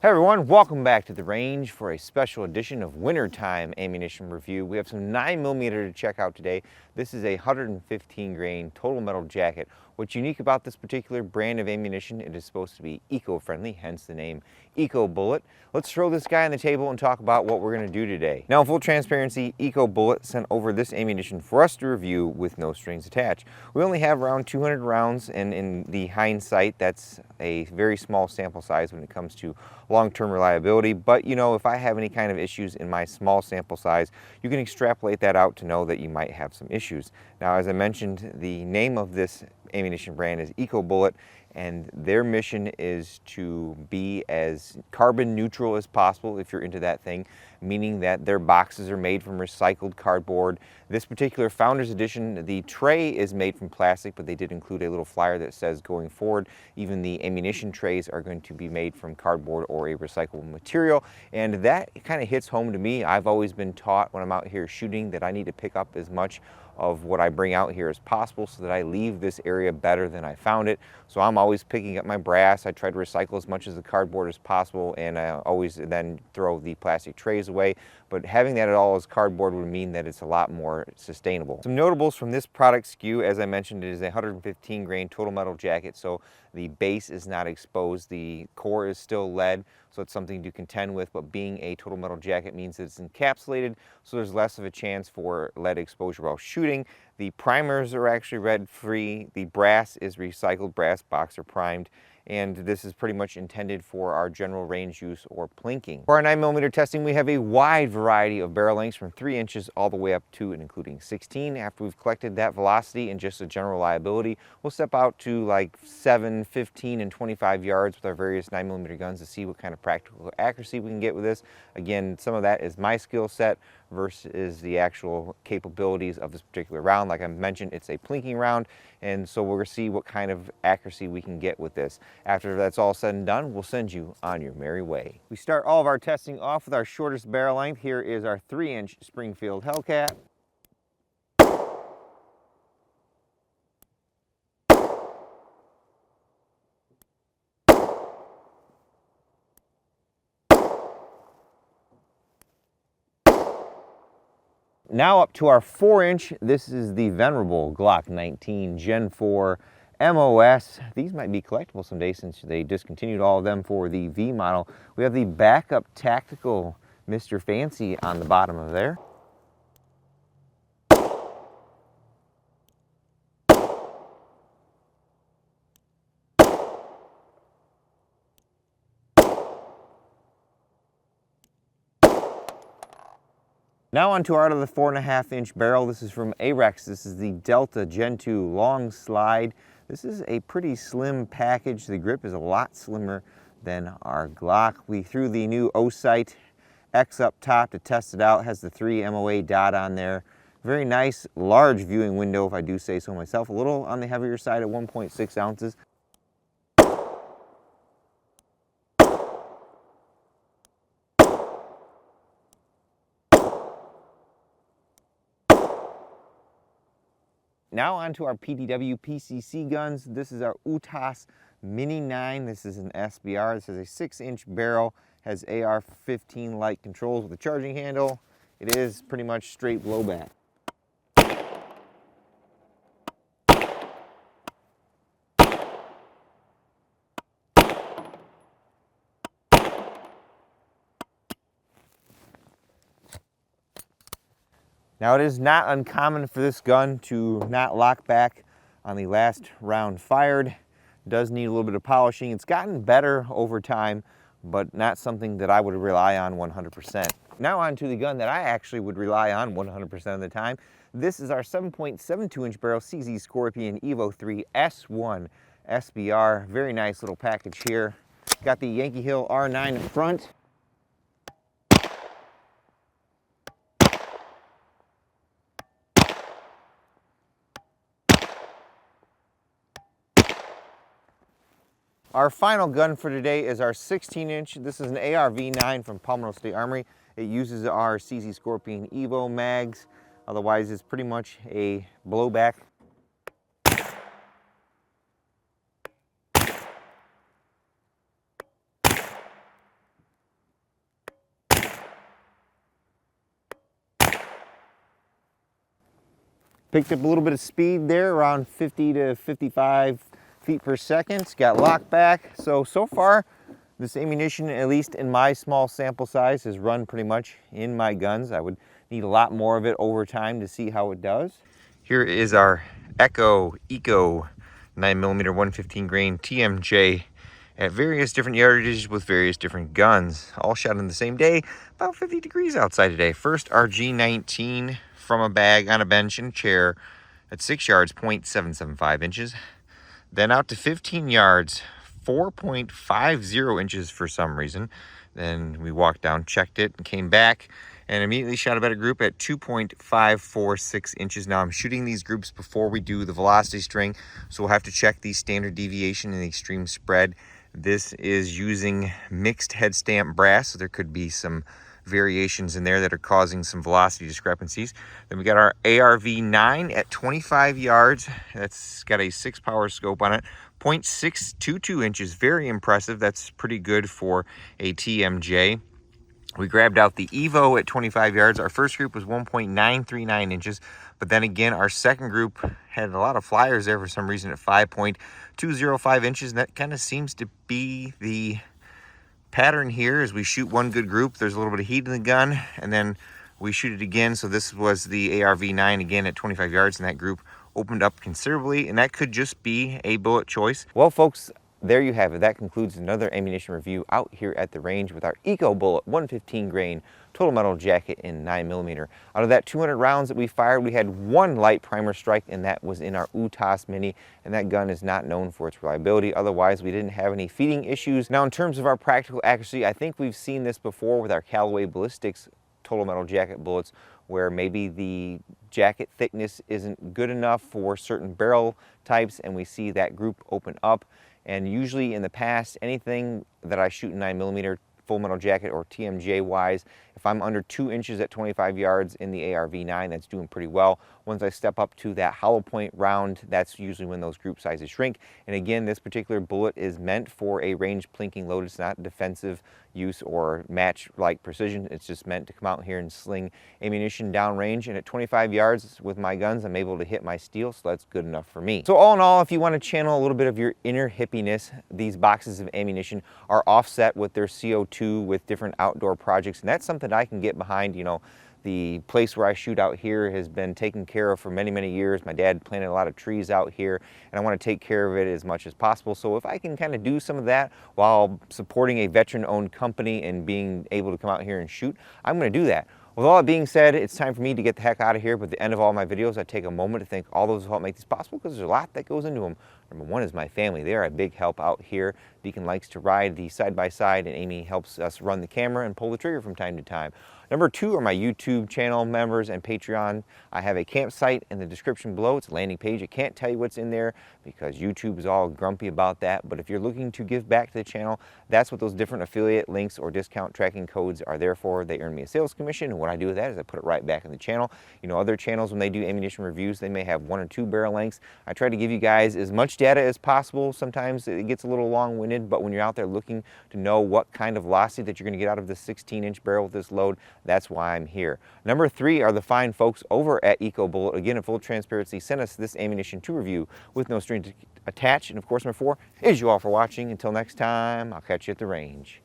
Hey everyone, welcome back to the range for a special edition of wintertime ammunition review. We have some 9mm to check out today. This is a 115 grain total metal jacket. What's unique about this particular brand of ammunition, it is supposed to be eco-friendly, hence the name EcoBullet. Let's throw this guy on the table and talk about what we're going to do today. Now, in full transparency, EcoBullet sent over this ammunition for us to review with no strings attached. We only have around 200 rounds, and in the hindsight, that's a very small sample size when it comes to long-term reliability. But you know, if I have any kind of issues in my small sample size, you can extrapolate that out to know that you might have some issues. Now, as I mentioned, the name of this ammunition brand is EcoBullet, and their mission is to be as carbon neutral as possible, if you're into that thing, meaning that their boxes are made from recycled cardboard. This particular Founders Edition, the tray is made from plastic, but they did include a little flyer that says going forward, even the ammunition trays are going to be made from cardboard or a recyclable material. And that kind of hits home to me. I've always been taught when I'm out here shooting that I need to pick up as much of what I bring out here as possible so that I leave this area better than I found it. So I'm always picking up my brass. I try to recycle as much of the cardboard as possible, and I always then throw the plastic trays away. But having that at all as cardboard would mean that it's a lot more sustainable. Some notables from this product SKU, as I mentioned, it is a 115 grain total metal jacket, so the base is not exposed. The core is still lead, so it's something to contend with, but being a total metal jacket means that it's encapsulated, so there's less of a chance for lead exposure while shooting. The primers are actually lead-free. The brass is recycled brass, boxer primed, and this is pretty much intended for our general range use or plinking. For our 9mm testing, we have a wide variety of barrel lengths from 3 inches all the way up to and including 16. After we've collected that velocity and just a general reliability, we'll step out to like 7, 15, and 25 yards with our various 9mm guns to see what kind of practical accuracy we can get with this. Again, some of that is my skill set versus the actual capabilities of this particular round. Like I mentioned, it's a plinking round, and so we're going to see what kind of accuracy we can get with this. After that's all said and done, we'll send you on your merry way. We start all of our testing off with our shortest barrel length. Here is our 3-inch Springfield Hellcat. Now up to our 4-inch, this is the venerable Glock 19 Gen 4 MOS. These might be collectible someday since they discontinued all of them for the V model. We have the backup tactical Mr. Fancy on the bottom of there. Now onto our out of the 4.5-inch barrel. This is from A-Rex. This is the Delta Gen 2 long slide. This is a pretty slim package. The grip is a lot slimmer than our Glock. We threw the new O-Sight X up top to test it out. It has the 3 MOA dot on there. Very nice, large viewing window, if I do say so myself. A little on the heavier side at 1.6 ounces. Now onto our PDW PCC guns. This is our UTAS Mini 9. This is an SBR. This is a 6-inch barrel, has AR-15 light controls with a charging handle. It is pretty much straight blowback. Now, it is not uncommon for this gun to not lock back on the last round fired. It does need a little bit of polishing. It's gotten better over time, but not something that I would rely on 100%. Now on to the gun that I actually would rely on 100% of the time. This is our 7.72-inch barrel CZ Scorpion Evo 3 S1 SBR. Very nice little package here. Got the Yankee Hill R9 front. Our final gun for today is our 16-inch. This is an AR-V9 from Palmetto State Armory. It uses our CZ Scorpion Evo mags. Otherwise, it's pretty much a blowback. Picked up a little bit of speed there, around 50 to 55 feet per second. Got locked back. So far, this ammunition, at least in my small sample size, has run pretty much in my guns. I would need a lot more of it over time to see how it does. Here is our Eco 9mm 115 grain TMJ at various different yardages with various different guns, all shot in the same day, about 50 degrees outside today. First R.A.N.G.E from a bag on a bench and chair at 6 yards, 0.775 inches. Then out to 15 yards, 4.50 inches for some reason. Then we walked down, checked it, and came back and immediately shot a better group at 2.546 inches. Now I'm shooting these groups before we do the velocity string, so we'll have to check the standard deviation and the extreme spread. This is using mixed head stamp brass, so there could be some variations in there that are causing some velocity discrepancies. Then we got our ARV9 at 25 yards. That's got a 6-power scope on it. 0.622 inches, very impressive. That's pretty good for a TMJ. We grabbed out the Evo at 25 yards. Our first group was 1.939 inches, but then again, our second group had a lot of flyers there for some reason at 5.205 inches, and that kind of seems to be the pattern here. As we shoot one good group, there's a little bit of heat in the gun, and then we shoot it again. So this was the ARV9 again at 25 yards, and that group opened up considerably, and that could just be a bullet choice. Well, folks, there you have it. That concludes another ammunition review out here at the range with our EcoBullet 115 grain total metal jacket in 9mm. Out of that 200 rounds that we fired, we had one light primer strike, and that was in our UTAS Mini, and that gun is not known for its reliability. Otherwise, we didn't have any feeding issues. Now, in terms of our practical accuracy, I think we've seen this before with our Callaway Ballistics total metal jacket bullets, where maybe the jacket thickness isn't good enough for certain barrel types, and we see that group open up. And usually in the past, anything that I shoot in 9mm full metal jacket or TMJ wise, if I'm under 2 inches at 25 yards in the ARV9, that's doing pretty well. Once I step up to that hollow point round, that's usually when those group sizes shrink. And again, this particular bullet is meant for a range plinking load. It's not defensive use or match like precision. It's just meant to come out here and sling ammunition downrange. And at 25 yards with my guns, I'm able to hit my steel, so that's good enough for me. So all in all, if you want to channel a little bit of your inner hippiness, these boxes of ammunition are offset with their CO2 with different outdoor projects, and that's something I can get behind. You know, the place where I shoot out here has been taken care of for many, many years. My dad planted a lot of trees out here, and I want to take care of it as much as possible. So if I can kind of do some of that while supporting a veteran-owned company and being able to come out here and shoot, I'm going to do that. With all that being said, it's time for me to get the heck out of here. But at the end of all my videos, I take a moment to thank all those who help make this possible, because there's a lot that goes into them. Number one is my family. They are a big help out here. Deacon likes to ride the side-by-side, and Amy helps us run the camera and pull the trigger from time to time. Number two are my YouTube channel members and Patreon. I have a campsite in the description below. It's a landing page. I can't tell you what's in there because YouTube is all grumpy about that. But if you're looking to give back to the channel, that's what those different affiliate links or discount tracking codes are there for. They earn me a sales commission, and what I do with that is I put it right back in the channel. You know, other channels, when they do ammunition reviews, they may have 1 or 2 barrel lengths. I try to give you guys as much data as possible. Sometimes it gets a little long-winded, but when you're out there looking to know what kind of velocity that you're going to get out of this 16-inch barrel with this load, that's why I'm here. Number 3 are the fine folks over at EcoBullet. Again, in full transparency, sent us this ammunition to review with no strings attached. And of course, number 4 is you all for watching. Until next time, I'll catch you at the range.